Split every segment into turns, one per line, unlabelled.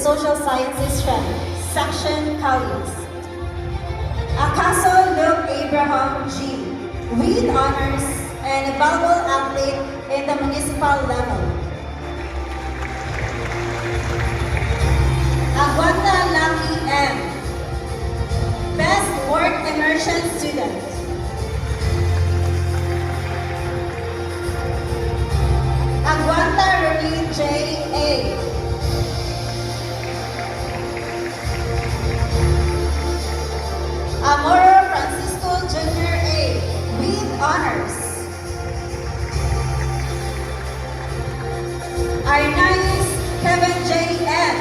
Social Sciences Strand, Section Callis. Acaso Luke Abraham G. with honors and a valuable athlete in the municipal level. Aguanta Lucky M. Best Work Immersion Student. Aguanta Rene J. A. Amoro Francisco Jr. A. with honors. Arnaiz Kevin J. M.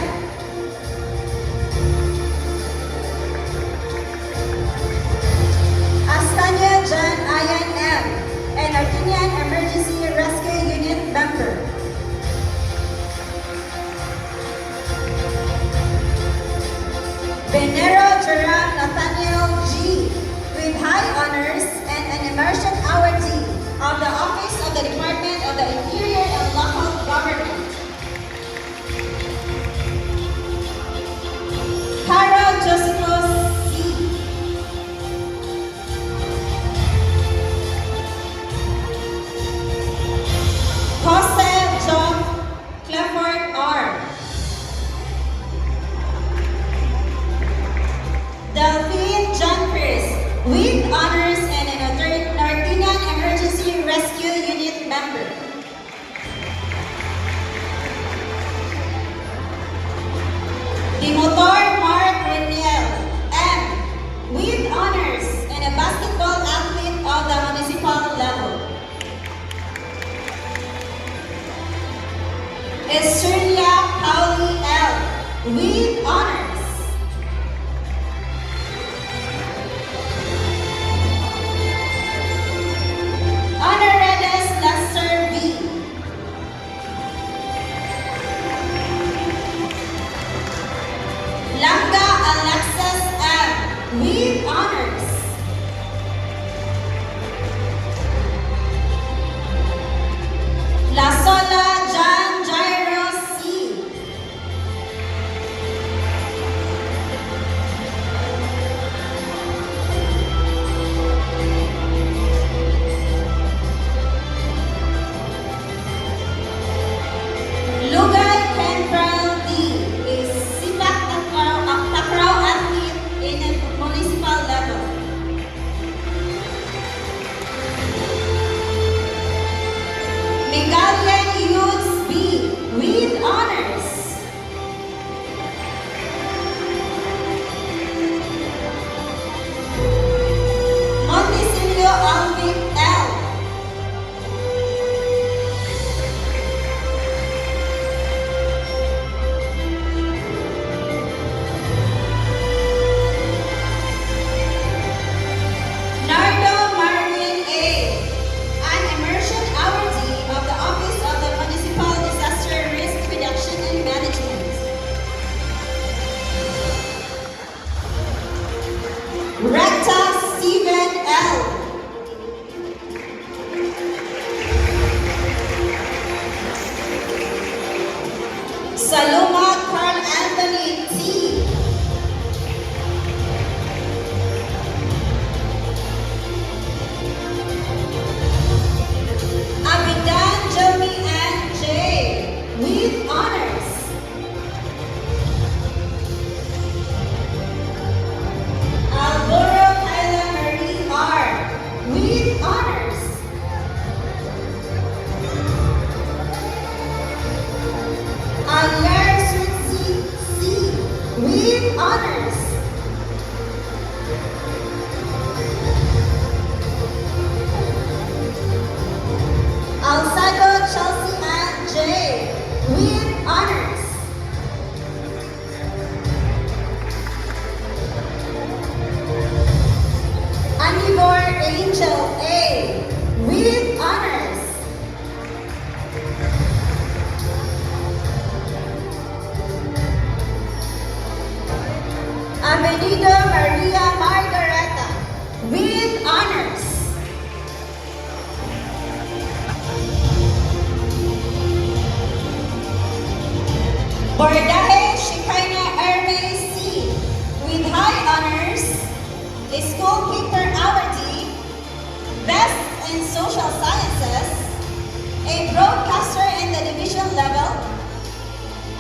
Astanya Jan Ayan M. and Artinian Emergency Rescue Unit member. Benero Jerome Nathaniel G. with high honors and an immersion awardee of the Office of the Department of the Interior and Local Government. Carol Josephus C. Jose John Clifford R. Delphine John Chris with honors and an Artinian Emergency Rescue Unit member. Dimotor Mark Reniel M. with honors and a basketball athlete of the municipal level. Estrella Pauli L. with honors. Honoradas Lester V. Langa Alexis M. with honors. La Sola John Jairo C. Lugay Ken Brown D. is Sipak Takraw athlete in a municipal level. Megalian Youths B. with honors. Montesilio Alvin L. Nardo Marvin A. an immersion awardee of the Office of the Municipal Disaster Risk Reduction and Management. Recta Stephen L. Saloma Carl Anthony T. Abidan Joey N. J. with honors. Alboro Kyla Marie R. with honors. Aguilar Switzy C. with honors. Alsado Chelsea Ann J. with honors. Anivor Angel A. with honors. Avenido Maria Margareta with honors. Bordahe Shikaya a school paper awardee, best in social sciences, a broadcaster in the division level,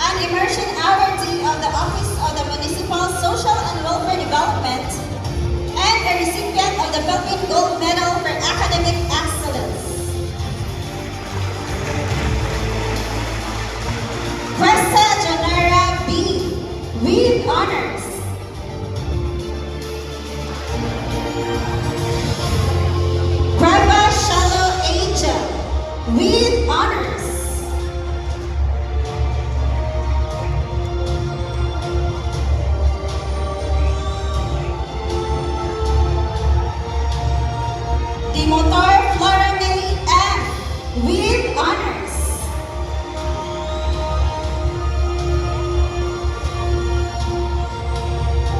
an immersion awardee of the Office of the Municipal Social and Welfare Development, and a recipient of the Philippine Gold Medal for Academic Excellence. Cresta Janara B, with honors. Prava Shallow Angel, with honors. Dimotor Flora May M, with honors.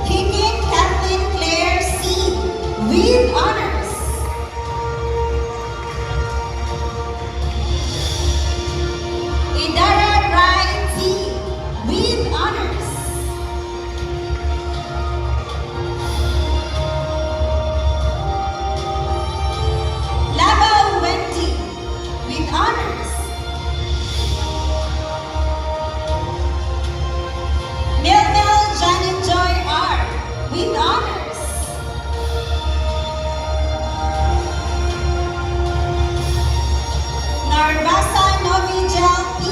Higgin Kathleen Claire C, with honors. Idara Rai T, with honors. Lava Wendy, with honors. Milmil Janet Joy R, with honors. Narvasa Novigel P,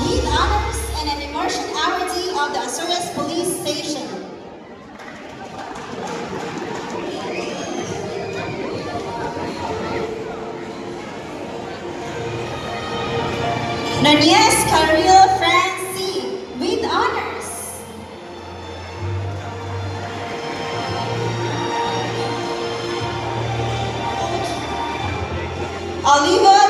with honors and an immersion awardee of the Azores Police Station. Nunez Carril Francie, with honors. Oliva